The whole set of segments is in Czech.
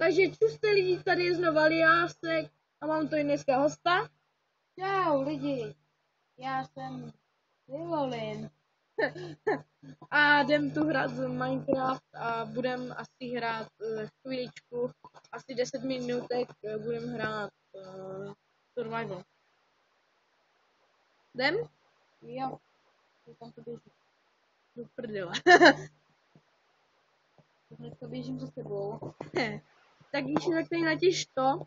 Takže čuste lidi, tady je znova Liásek a mám tu i dneska hosta. Čau lidi, já jsem Lilolin. A jdem tu hrát z Minecraft a budem asi hrát chvíličku, asi 10 minutek budem hrát Survival. Jdem? Jo, tam to běží. Do prdele. Dneska běžím za sebou. Tak když tak tady natěž to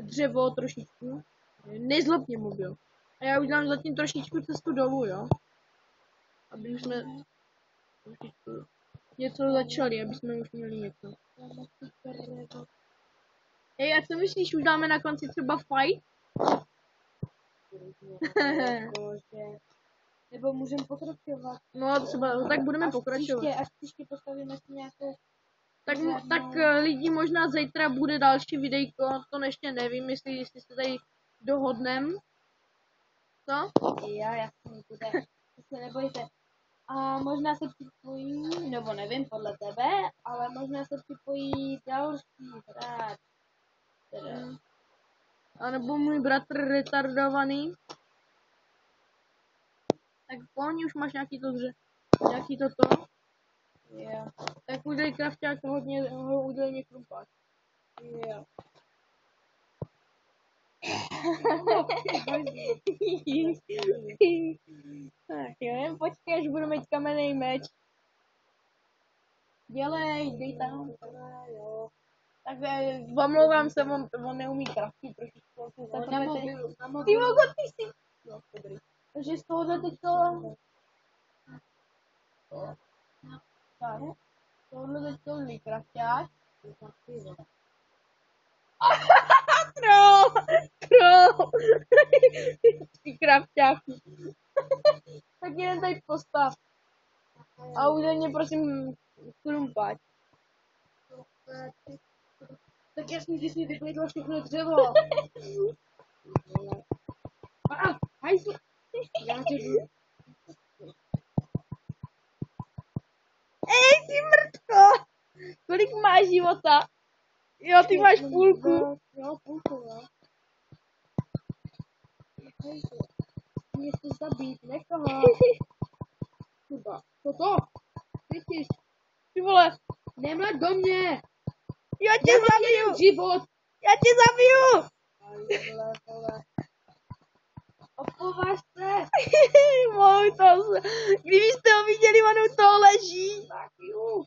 dřevo trošičku, nezlob mě mobil. A já udělám zatím trošičku cestu dolů, jo? Aby už jsme trošičku něco začali, aby jsme už měli něco. Hej, jak to myslíš, už dáme na konci třeba fight? Nebo můžeme pokračovat. No třeba, tak budeme pokračovat. Až příště postavíme si nějakou... Tak lidi, možná zítra bude další videjko, to ještě nevím, jestli se tady dohodnem. Co? Jo, jasně, bude. Se nebojte. A možná se připojí, nebo nevím podle tebe, ale možná se připojí další hráč. A nebo můj bratr retardovaný. Tak pojď, už máš nějaký toto. Jo. Tak udělej krafťák, hodně ho udělej krumpáč. Jo. Tak jo, počkej, až budu mít kamenný meč. Dělej, dej tam. Jo. Tak omlouvám se, on neumí kraftit trošičku. Na mobilu. Ty mogo, ty jsi. No, dobrý. Takže z tohohle teďko... Tak, tohohle teďko zlý krafťák. Troll! Ty krafťáky. Tak jeden tady postav. A udělej mě prosím krumpáč. Tak jasně, že jsi vyklidla všechno dřevo. Hajzl. Já tě jdu. Ej, ty mrtko! Kolik máš života? Jo, ty máš půlku. Jo, půlku, jo. Mě chci zabít, nekoho. Chyba. Co to? Vidíš? Ty vole, Nemlad do mě. já tě zabiju! Život. Já tě zabiju! Vole. Opovaž se. Můj to, kdybyste ho viděli, on u toho leží. Tak jo.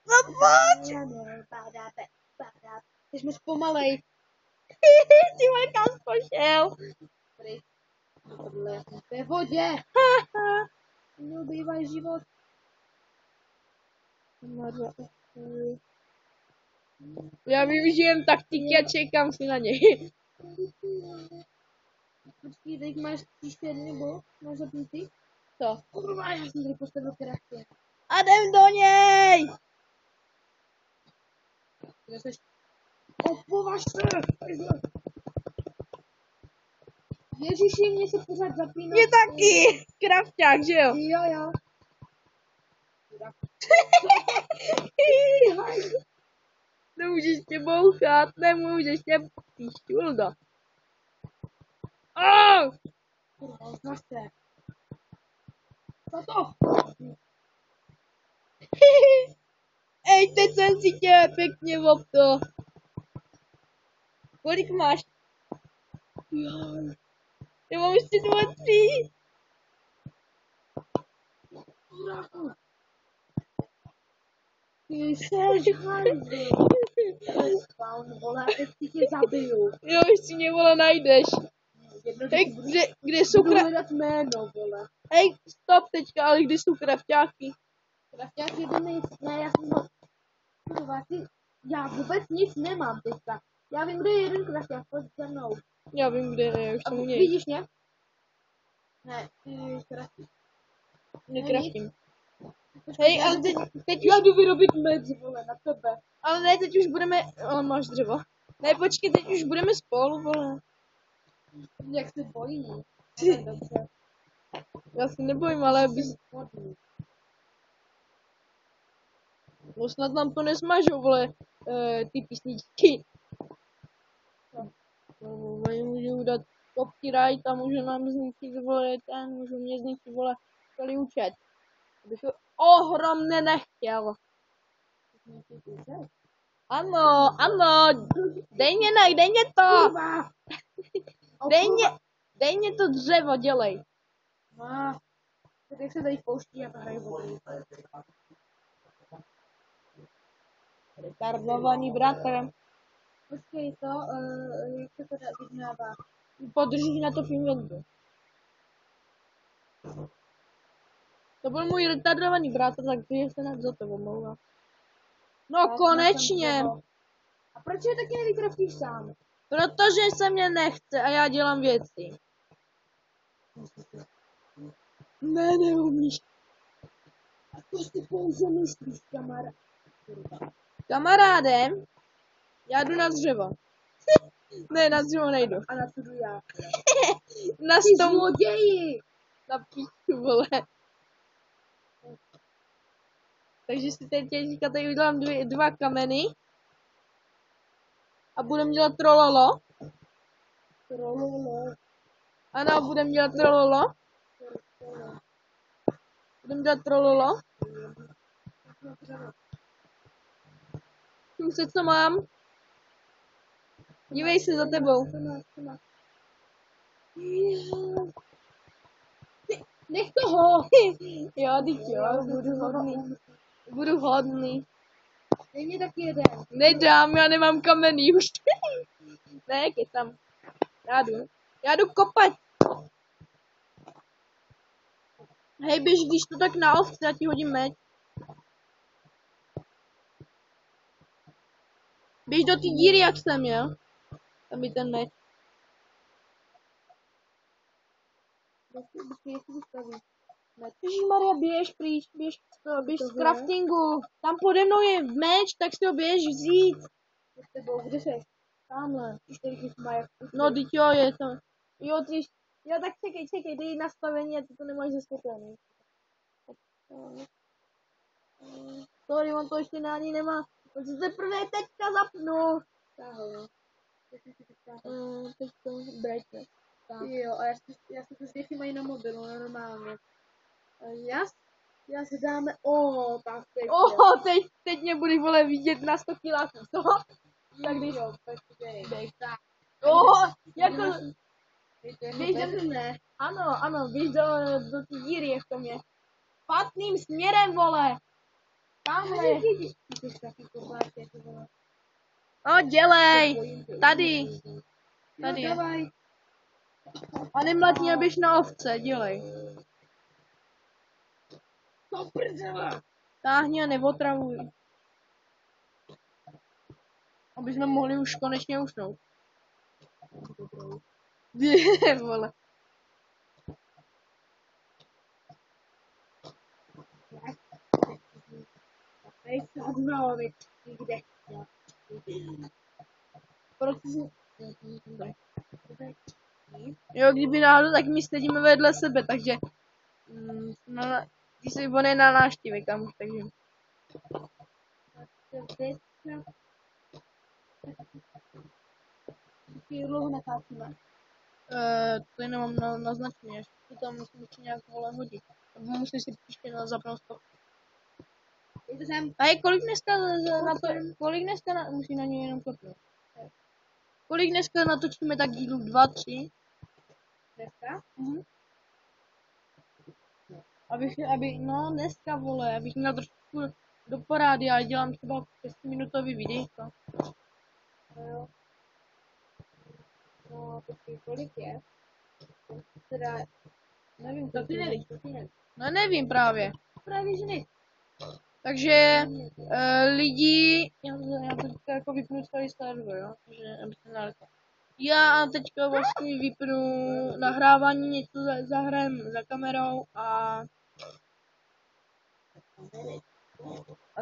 No pojď! Ty jsi pomalej. Ty vole, kam jsi pošel? Já jsem ve vodě. Mě ubývá život. Já využijem taktiky a čekám si na něj. Počkej, teď máš příště nebo máš zapnutý? Co? Kurva, já jsem tady postavil kraftě. A jdem do něj! Kde seš? Opovaž se! Ježiši, mě se pořád zapíná. Mě taky! Krafťák, že jo? Jo. Nemůžeš tě bouchat, nemůžeš tě píšťulda. Kurva, zase. Co to? Ej, teď jsem si tě pěkně vopto. Kolik máš? Jo. Já mám ještě 2, 3. Ty seš hajzl. Spawn, vole, teď si tě zabiju. Jo, ještě mě vole najdeš. Hej, kde jsou Budu hledat jméno, vole. Hej, stop teďka, ale kde jsou krafťáky? Krafťák jeden ne, já jsem ho... Kurva, já vůbec nic nemám teďka. Já vím, kde je jeden krafťák, pojď za mnou. Já vím, kde je, už A jsem u něj. vidíš mě? Ne, ty kraftíš. Nekraftím. Hej, ale teď Já jdu vyrobit meč, vole, na tebe. ale ne, teď už budeme, ale máš dřevo. Ne, počkej, teď už budeme spolu, vole. Jak se bojí. Dobře. Já se nebojím, ale bys... No snad nám to nesmažou, vole, ty písničky. No, oni můžou dát copyright a můžou nám zničit, vole, můžou mě zničit, vole, celý účet. Bych to ohromně nechtěl. Ano, dej mě to. Dej mě to dřevo, dělej. Tak jak se tady pouští a hrají vody. Retardovaný bratr. Počkej to, jak se to vyznává? Podržíš na to v inventu. To byl můj retardovaný bratr, takže se nad za to omlouvá. No konečně. A proč je taky nevykraftíš sám? Protože se mě nechce a já dělám věci. Ne, neumíš. A to si pouze myslíš, kamarád. Kamarádem, já jdu na dřevo. Ne, na dřevo nejdu. A na co jdu já? Na Ty stolu. zloději! Na píču, vole. Takže si teď tady udělám dva kameny. A budem dělat trololo. Trololo. Ano, budem dělat trololo. Budem dělat trololo. Se co mám? Dívej se za tebou. Nech toho! Jo, teď jo, budu hodný. Dej mě taky jeden. Nedám, já nemám kameny už. Ne, tam. Já jdu kopat. Hej, běž, když to tak na ovce, já ti hodím meč. Běž do ty díry, jak jsem, jo? Tam je ten meč. Ježišmarja, běž z craftingu. Tam pode mnou je meč, tak si ho běž vzít. Kde jsi? Tamhle. Maja. No, teď jo, je to. Jo, ty. Jo, tak čekej, dej nastavení, a ty to nemáš zasvětlený. Sorry, on to ještě ani nemá. On se teprve teďka zapnul. Teď to brightness. Jo, a já si to zvětší mají na mobilu, normálně. Já si dáme, tak teď. Teď mě budeš, vole, vidět na 100 kiláků, co? Tak když jo, počkej. Jako... Běž do mne. Ano, běž do ty díry, jak to mě. Špatným směrem, vole. Tamhle. No, dělej. Tady. Tady je. A nemlatně, běž na ovce, dělej. Táhni a neotravuj. Aby jsme mohli už konečně usnout. Vole. Jo, kdyby náhodou, tak my sedíme vedle sebe, takže když se on je na návštěvě, kamuž, takže. Jak dlouho natáčíme? To jenom mám naznačeně, až to tam musím ještě nějak vole hodit. Musím si příště zapnout stop. A je kolik dneska musím na něj jenom klopnout. Kolik dneska natočíme tak dílů? 2, 3? Dneska? Dneska, vole, abych měl trošku do parády, já dělám třeba 6minutový videjko. Jo. No, počkej, kolik je? Teda, Nevím, to ty nevíš. No nevím právě. Právě, že ne. Takže lidi, já teďka jako vypnu celý server, jo, takže aby se nalekal. Já teďka vlastně vypnu nahrávání, něco zahrajem za kamerou a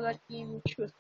zatím čus.